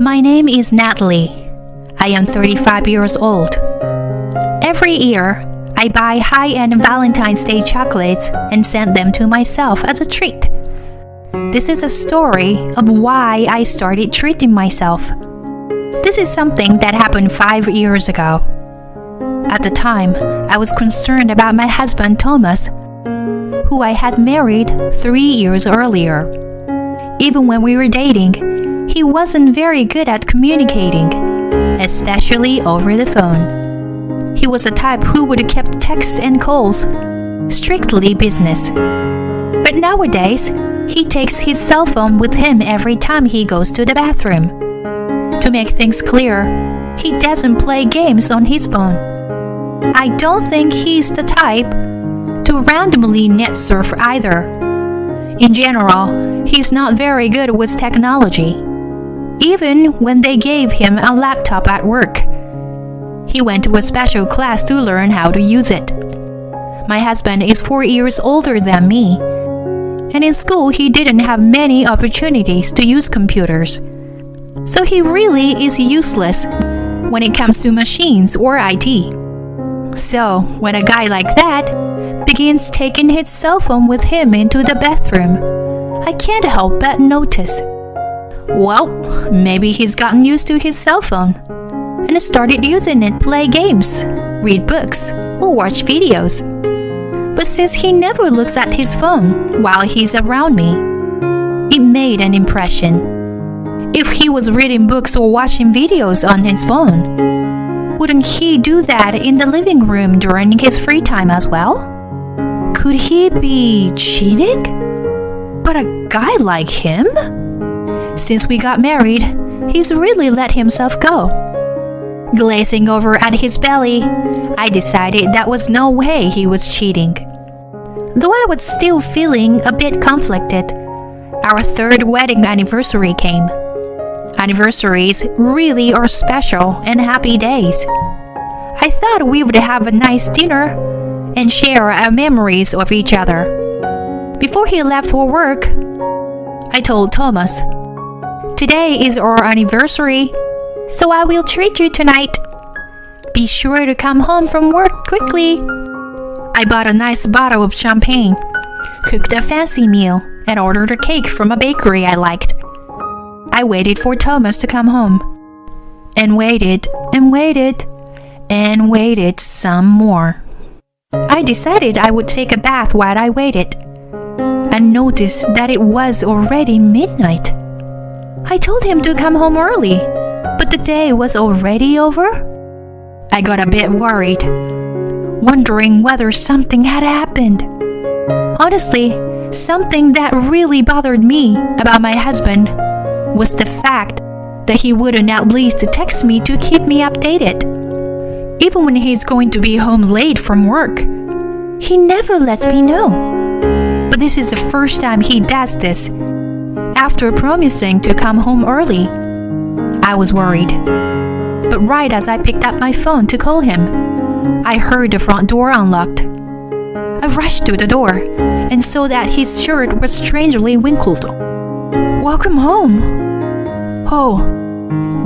My name is Natalie. I am 35 years old. Every year, I buy high-end Valentine's Day chocolates and send them to myself as a treat. This is a story of why I started treating myself. This is something that happened 5 years ago. At the time, I was concerned about my husband Thomas, who I had married 3 years earlier. Even when we were dating, he wasn't very good at communicating, especially over the phone. He was the type who would keep texts and calls strictly business. But nowadays, he takes his cell phone with him every time he goes to the bathroom. To make things clear, he doesn't play games on his phone. I don't think he's the type to randomly net surf either. In general, he's not very good with technology. Even when they gave him a laptop at work, he went to a special class to learn how to use it. My husband is 4 years older than me, and in school he didn't have many opportunities to use computers. So he really is useless when it comes to machines or IT. So when a guy like that begins taking his cell phone with him into the bathroom, I can't help but notice. Well, maybe he's gotten used to his cell phone and started using it to play games, read books, or watch videos. But since he never looks at his phone while he's around me, it made an impression. If he was reading books or watching videos on his phone, wouldn't he do that in the living room during his free time as well? Could he be cheating? But a guy like him? Since we got married, he's really let himself go. Glazing over at his belly, I decided that was no way he was cheating. Though I was still feeling a bit conflicted, our third wedding anniversary came. Anniversaries really are special and happy days. I thought we would have a nice dinner and share our memories of each other. Before he left for work, I told Thomas, "Today is our anniversary, so I will treat you tonight. Be sure to come home from work quickly." I bought a nice bottle of champagne, cooked a fancy meal, and ordered a cake from a bakery I liked. I waited for Thomas to come home, and waited and waited and waited some more. I decided I would take a bath while I waited, and noticed that it was already midnight. I told him to come home early, but the day was already over. I got a bit worried, wondering whether something had happened. Honestly, something that really bothered me about my husband was the fact that he wouldn't at least text me to keep me updated. Even when he's going to be home late from work, he never lets me know. But this is the first time he does this after promising to come home early. I was worried. But right as I picked up my phone to call him, I heard the front door unlocked. I rushed to the door and saw that his shirt was strangely wrinkled. "Welcome home." "Oh,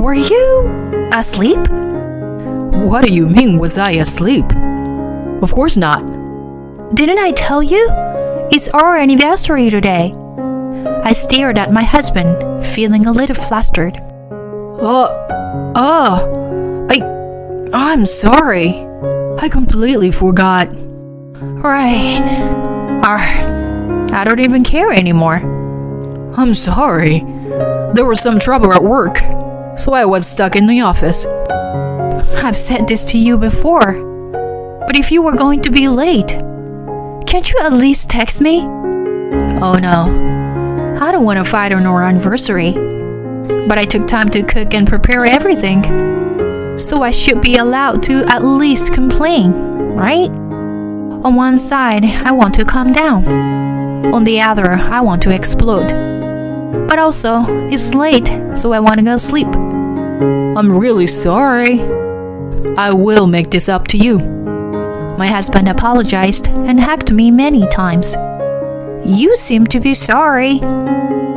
were you asleep?" What do you mean, was I asleep? Of course not. "Didn't I tell you? It's our anniversary today." I stared at my husband, feeling a little flustered. I'm sorry. I completely forgot. Right. I don't even care anymore. I'm sorry. There was some trouble at work, so I was stuck in the office. I've said this to you before, but if you were going to be late, can't you at least text me? Oh no, I don't want to fight on our anniversary, but I took time to cook and prepare everything, so I should be allowed to at least complain, right? On one side, I want to calm down. On the other, I want to explode. But also, it's late, so I want to go sleep. I'm really sorry. I will make this up to you. My husband apologized and hugged me many times. You seem to be sorry.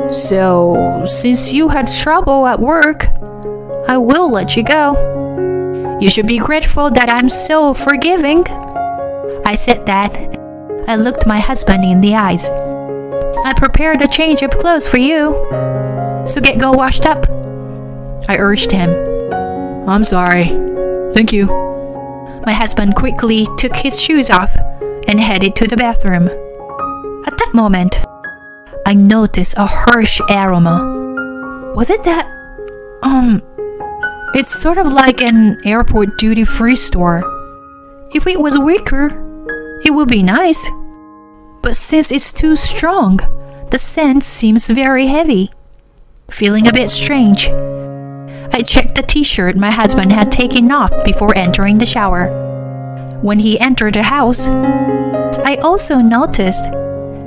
So, since you had trouble at work, I will let you go. You should be grateful that I'm so forgiving. I said that. I looked my husband in the eyes. I prepared a change of clothes for you. So go washed up. I urged him. I'm sorry. Thank you. My husband quickly took his shoes off and headed to the bathroom. At that moment, I noticed a harsh aroma. Was it that? It's sort of like an airport duty-free store. If it was weaker, it would be nice. But since it's too strong, the scent seems very heavy. Feeling a bit strange, I checked the t-shirt my husband had taken off before entering the shower. When he entered the house, I also noticed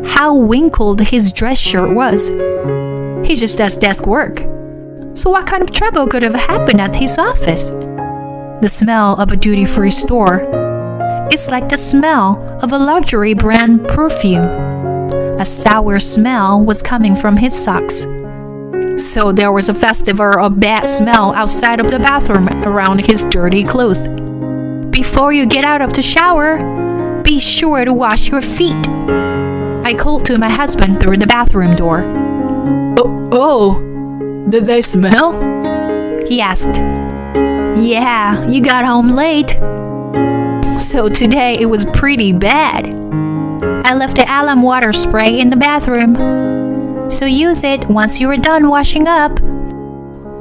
how wrinkled his dress shirt was. He just does desk work. So what kind of trouble could have happened at his office? The smell of a duty-free store. It's like the smell of a luxury brand perfume. A sour smell was coming from his socks. So there was a festival of bad smell outside of the bathroom around his dirty clothes. Before you get out of the shower, be sure to wash your feet. I called to my husband through the bathroom door. Oh, did they smell? He asked. Yeah, you got home late. So today it was pretty bad. I left the alum water spray in the bathroom. So use it once you're done washing up.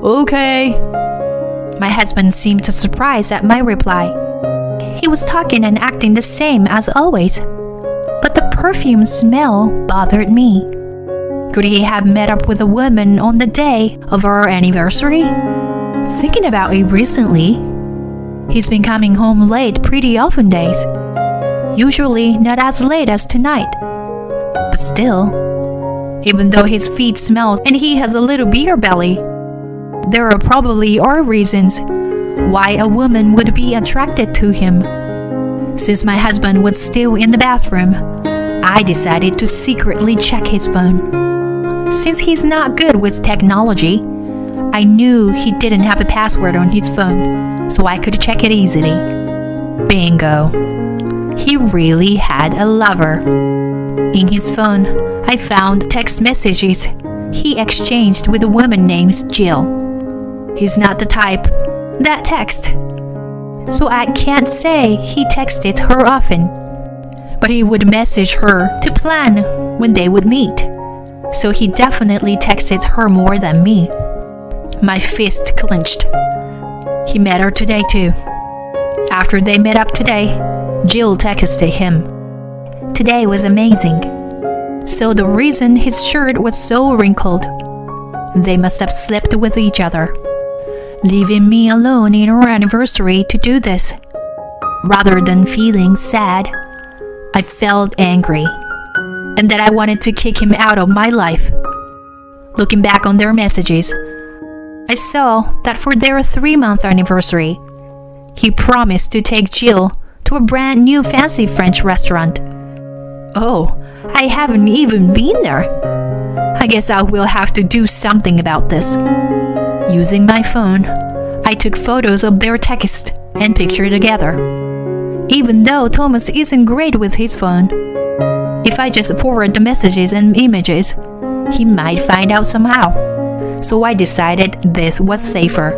Okay. My husband seemed surprised at my reply. He was talking and acting the same as always, but the perfume smell bothered me. Could he have met up with a woman on the day of our anniversary? Thinking about it recently, he's been coming home late pretty often days. Usually not as late as tonight. But still, even though his feet smell and he has a little beer belly, there probably are reasons why a woman would be attracted to him. Since my husband was still in the bathroom, I decided to secretly check his phone. Since he's not good with technology, I knew he didn't have a password on his phone, so I could check it easily. Bingo. He really had a lover. In his phone, I found text messages he exchanged with a woman named Jill. He's not the type that text, so I can't say he texted her often. But he would message her to plan when they would meet. So he definitely texted her more than me. My fist clenched. He met her today too. After they met up today, Jill texted him. Today was amazing. So the reason his shirt was so wrinkled, they must have slept with each other, leaving me alone in our anniversary to do this. Rather than feeling sad, I felt angry, and that I wanted to kick him out of my life. Looking back on their messages, I saw that for their 3-month anniversary, he promised to take Jill to a brand new fancy French restaurant. Oh, I haven't even been there. I guess I will have to do something about this. Using my phone, I took photos of their text and picture together. Even though Thomas isn't great with his phone, if I just forward the messages and images, he might find out somehow. So I decided this was safer.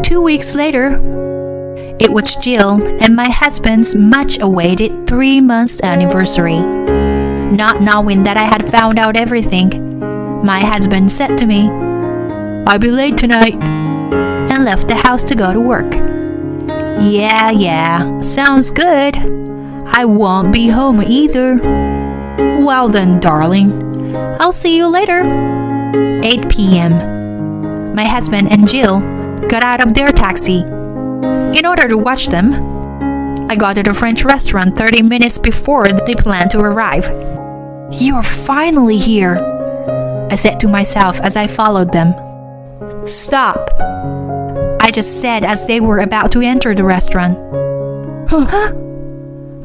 2 weeks later, it was Jill and my husband's much-awaited 3-month anniversary. Not knowing that I had found out everything, my husband said to me, "I'll be late tonight," and left the house to go to work. Yeah, sounds good. I won't be home either. Well then, darling, I'll see you later. 8 p.m. My husband and Jill got out of their taxi. In order to watch them, I got to the French restaurant 30 minutes before they planned to arrive. "You're finally here," I said to myself as I followed them. "Stop," I just said as they were about to enter the restaurant. Huh?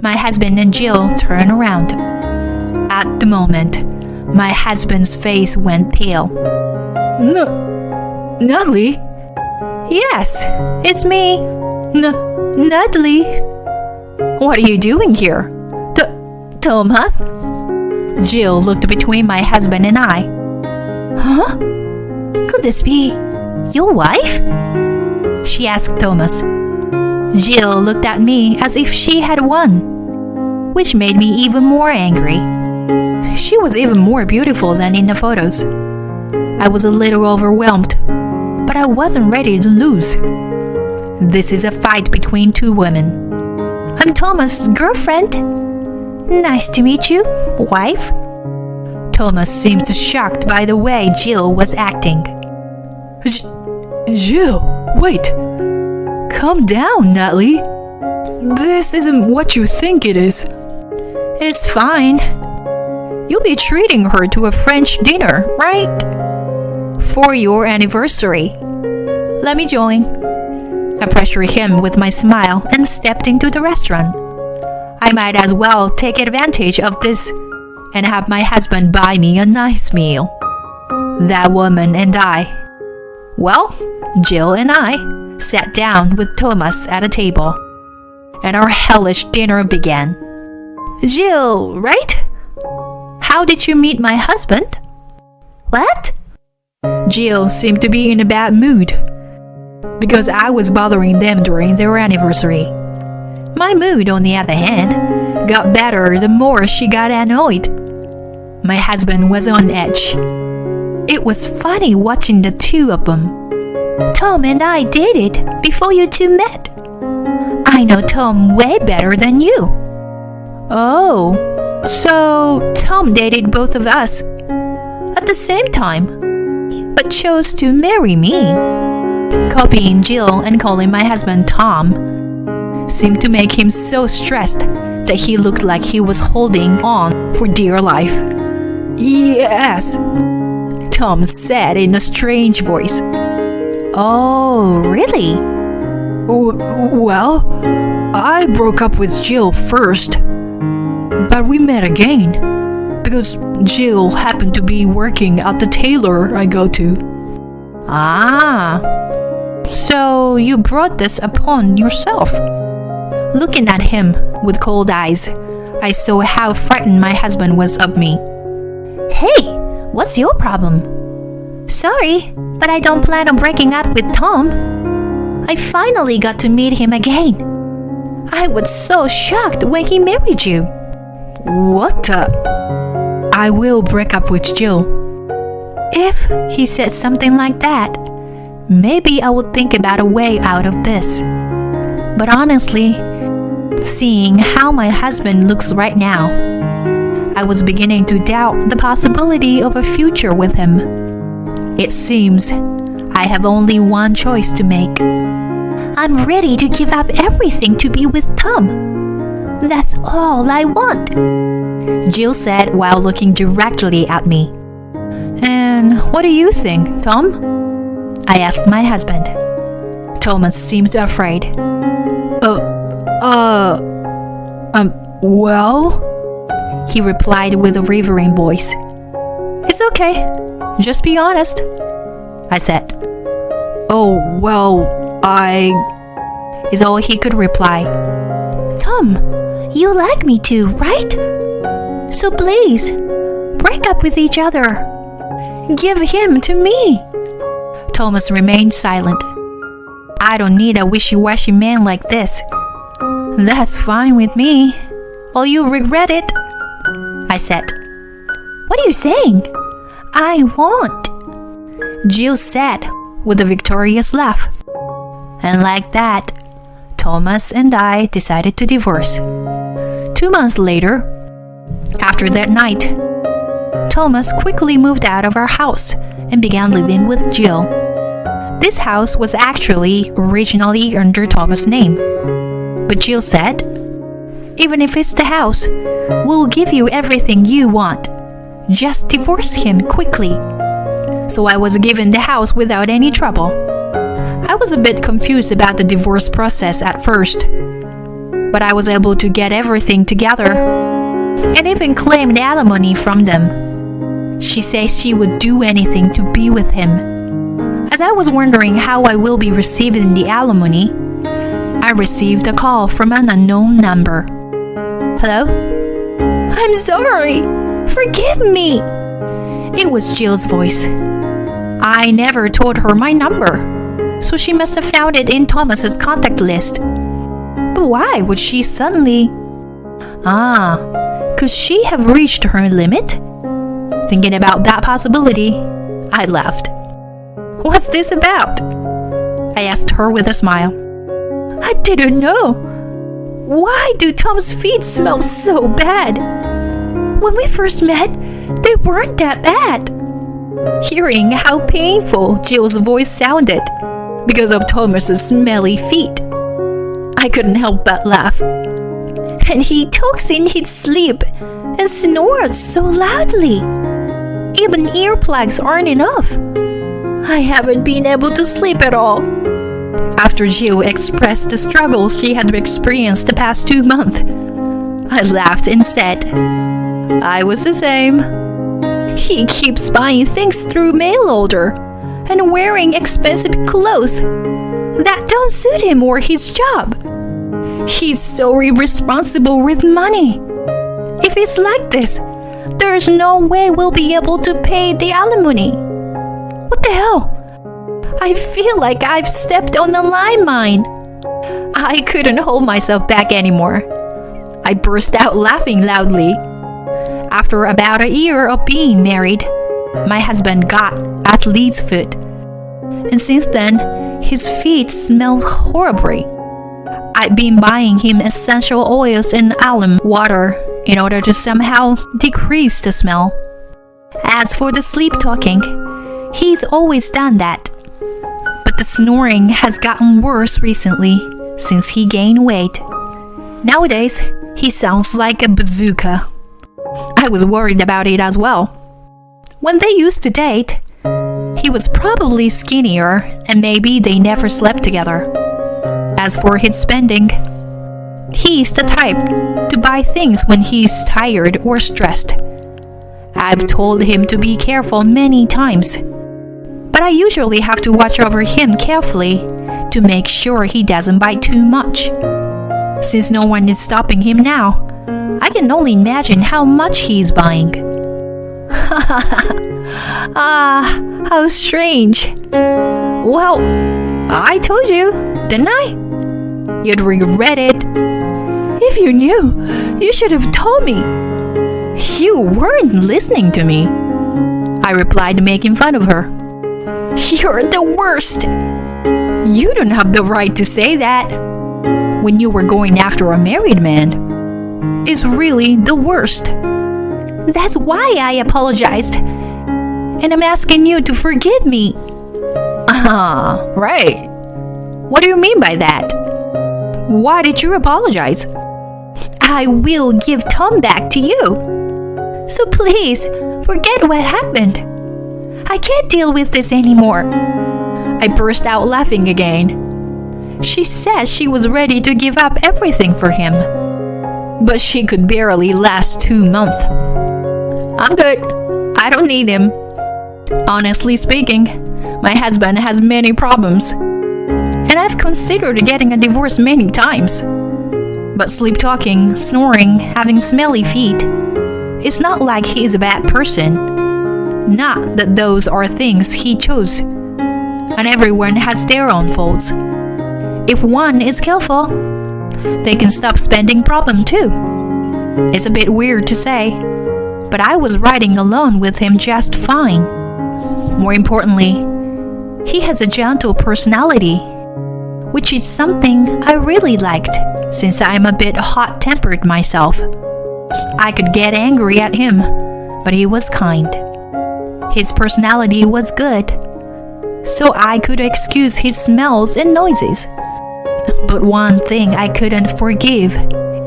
My husband and Jill turned around. At the moment, my husband's face went pale. Natalie? Yes, it's me. Natalie. What are you doing here? Thomas? Jill looked between my husband and I. Huh? Could this be your wife? She asked Thomas. Jill looked at me as if she had won, which made me even more angry. She was even more beautiful than in the photos. I was a little overwhelmed, but I wasn't ready to lose. This is a fight between two women. I'm Thomas' girlfriend. Nice to meet you, wife. Thomas seemed shocked by the way Jill was acting. Jill, wait. Calm down, Natalie. This isn't what you think it is. It's fine. You'll be treating her to a French dinner, right? For your anniversary. Let me join. I pressured him with my smile and stepped into the restaurant. I might as well take advantage of this and have my husband buy me a nice meal. That woman and I. Well, Jill and I sat down with Thomas at a table, and our hellish dinner began. Jill, right? How did you meet my husband? What? Jill seemed to be in a bad mood because I was bothering them during their anniversary. My mood, on the other hand, got better the more she got annoyed. My husband was on edge. It was funny watching the two of them. Tom and I dated before you two met. I know Tom way better than you. Oh, so Tom dated both of us at the same time, but chose to marry me. Copying Jill and calling my husband Tom seemed to make him so stressed that he looked like he was holding on for dear life. Yes, Tom said in a strange voice. Oh, really? Well, I broke up with Jill first, but we met again because Jill happened to be working at the tailor I go to. Ah, so you brought this upon yourself. Looking at him with cold eyes, I saw how frightened my husband was of me. Hey, what's your problem? Sorry, but I don't plan on breaking up with Tom. I finally got to meet him again. I was so shocked when he married you. What the? I will break up with Jill. If he said something like that, maybe I would think about a way out of this. But honestly, seeing how my husband looks right now, I was beginning to doubt the possibility of a future with him. It seems I have only one choice to make. I'm ready to give up everything to be with Tom. That's all I want, Jill said while looking directly at me. And what do you think, Tom? I asked my husband. Thomas seemed afraid. Well? He replied with a wavering voice. It's okay. Just be honest, I said. Oh, well, is all he could reply. Tom, you like me too, right? So please, break up with each other. Give him to me. Thomas remained silent. I don't need a wishy-washy man like this. That's fine with me. Well, you'll regret it, I said. What are you saying? I won't, Jill said with a victorious laugh. And like that, Thomas and I decided to divorce. 2 months later, after that night, Thomas quickly moved out of our house and began living with Jill. This house was actually originally under Thomas' name. But Jill said, even if it's the house, we'll give you everything you want. Just divorce him quickly. So I was given the house without any trouble. I was a bit confused about the divorce process at first, but I was able to get everything together and even claimed alimony from them. She says she would do anything to be with him. As I was wondering how I will be receiving the alimony, I received a call from an unknown number. Hello? I'm sorry. Forgive me. It was Jill's voice. I never told her my number, so she must have found it in Thomas's contact list. But why would she suddenly... could she have reached her limit? Thinking about that possibility, I laughed. What's this about? I asked her with a smile. I didn't know. Why do Tom's feet smell so bad? When we first met, they weren't that bad. Hearing how painful Jill's voice sounded because of Thomas's smelly feet, I couldn't help but laugh. And he talks in his sleep and snores so loudly. Even earplugs aren't enough. I haven't been able to sleep at all. After Jill expressed the struggles she had experienced the past 2 months, I laughed and said, I was the same. He keeps buying things through mail order and wearing expensive clothes that don't suit him or his job. He's so irresponsible with money. If it's like this, there's no way we'll be able to pay the alimony. What the hell? I feel like I've stepped on a landmine. I couldn't hold myself back anymore. I burst out laughing loudly. After about a year of being married, my husband got athlete's foot. And since then, his feet smell horribly. I've been buying him essential oils and alum water in order to somehow decrease the smell. As for the sleep talking, he's always done that. But the snoring has gotten worse recently since he gained weight. Nowadays, he sounds like a bazooka. I was worried about it as well. When they used to date, he was probably skinnier and maybe they never slept together. As for his spending, he's the type to buy things when he's tired or stressed. I've told him to be careful many times, but I usually have to watch over him carefully to make sure he doesn't buy too much. Since no one is stopping him now, I can only imagine how much he's buying. How strange. Well, I told you, didn't I? You'd regret it. If you knew, you should have told me. You weren't listening to me, I replied, making fun of her. You're the worst. You don't have the right to say that. When you were going after a married man, it's really the worst. That's why I apologized. And I'm asking you to forgive me. Right. What do you mean by that? Why did you apologize? I will give Tom back to you. So please, forget what happened. I can't deal with this anymore. I burst out laughing again. She said she was ready to give up everything for him. But she could barely last 2 months. I'm good. I don't need him. Honestly speaking, my husband has many problems. And I've considered getting a divorce many times. But sleep talking, snoring, having smelly feet, it's not like he's a bad person. Not that those are things he chose. And everyone has their own faults. If one is careful, they can stop spending problem too. It's a bit weird to say, but I was riding alone with him just fine. More importantly, he has a gentle personality, which is something I really liked since I'm a bit hot-tempered myself. I could get angry at him, but he was kind. His personality was good, so I could excuse his smells and noises. But one thing I couldn't forgive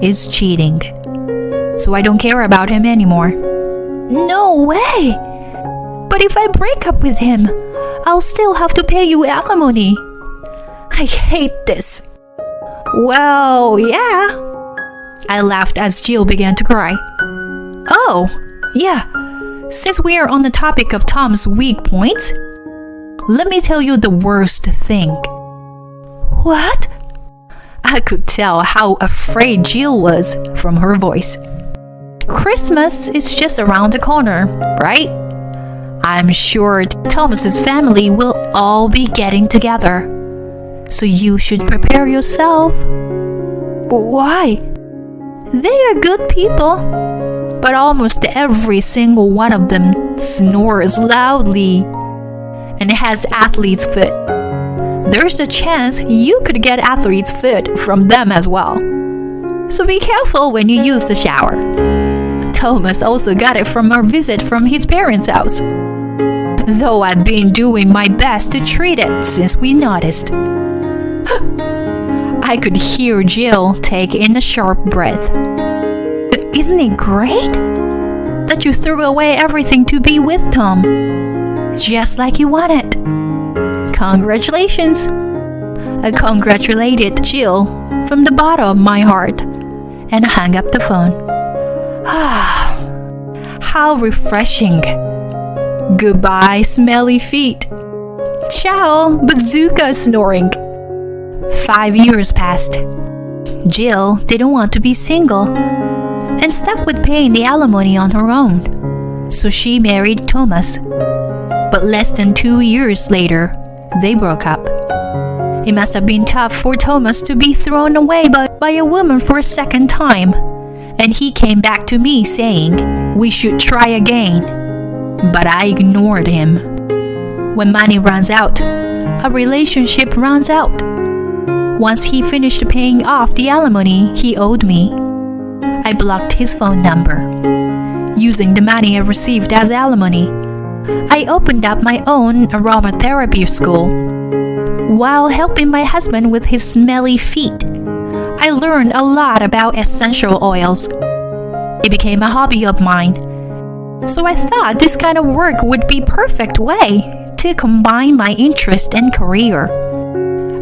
is cheating. So I don't care about him anymore. No way! But if I break up with him, I'll still have to pay you alimony. I hate this. Well, yeah. I laughed as Jill began to cry. Oh, yeah. Since we are on the topic of Tom's weak points, let me tell you the worst thing. What? I could tell how afraid Jill was from her voice. Christmas is just around the corner, right? I'm sure Thomas's family will all be getting together. So you should prepare yourself. Why? They are good people, but almost every single one of them snores loudly and has athlete's foot. There's a chance you could get athlete's foot from them as well. So be careful when you use the shower. Thomas also got it from our visit from his parents' house, though I've been doing my best to treat it since we noticed. I could hear Jill take in a sharp breath. Isn't it great that you threw away everything to be with Tom, just like you wanted? Congratulations! I congratulated Jill from the bottom of my heart and hung up the phone. How refreshing! Goodbye, smelly feet. Ciao, bazooka snoring. 5 years passed. Jill didn't want to be single and stuck with paying the alimony on her own, so she married Thomas. But less than 2 years later, they broke up. It must have been tough for Thomas to be thrown away by a woman for a second time, and he came back to me saying we should try again, but I ignored him. When money runs out, a relationship runs out. Once he finished paying off the alimony he owed me, I blocked his phone number. Using the money I received as alimony, I opened up my own aromatherapy school. While helping my husband with his smelly feet, I learned a lot about essential oils. It became a hobby of mine. So I thought this kind of work would be a perfect way to combine my interest and career.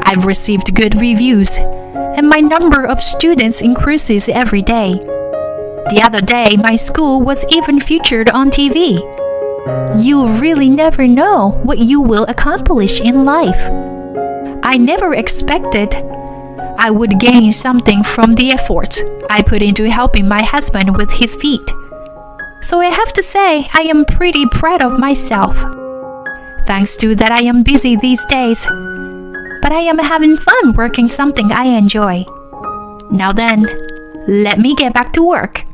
I've received good reviews, and my number of students increases every day. The other day, my school was even featured on TV. You really never know what you will accomplish in life. I never expected I would gain something from the effort I put into helping my husband with his feet. So I have to say I am pretty proud of myself. Thanks to that I am busy these days, but I am having fun working something I enjoy. Now then, let me get back to work.